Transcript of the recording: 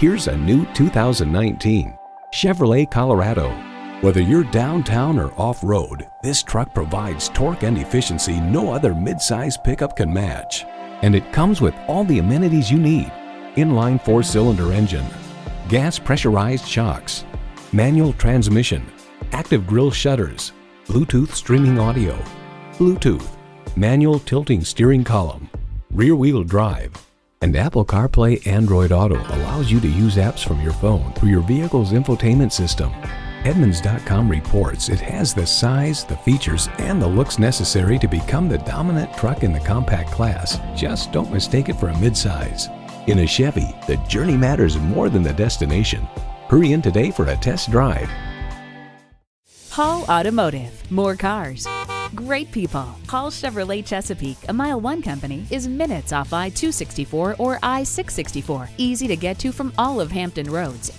Here's a new 2019 Chevrolet Colorado. Whether you're downtown or off-road, this truck provides torque and efficiency no other mid-size pickup can match. And it comes with all the amenities you need. Inline 4-cylinder engine, gas pressurized shocks, manual transmission, active grille shutters, Bluetooth streaming audio, Bluetooth, manual tilting steering column, rear-wheel drive, and Apple CarPlay Android Auto allows you to use apps from your phone through your vehicle's infotainment system. Edmunds.com reports it has the size, the features, and the looks necessary to become the dominant truck in the compact class. Just don't mistake it for a midsize. In a Chevy, the journey matters more than the destination. Hurry in today for a test drive. Hall Automotive. More cars. Great people. Hall Chevrolet Chesapeake, a MileOne company, is minutes off I-264 or I-664. Easy to get to from all of Hampton roads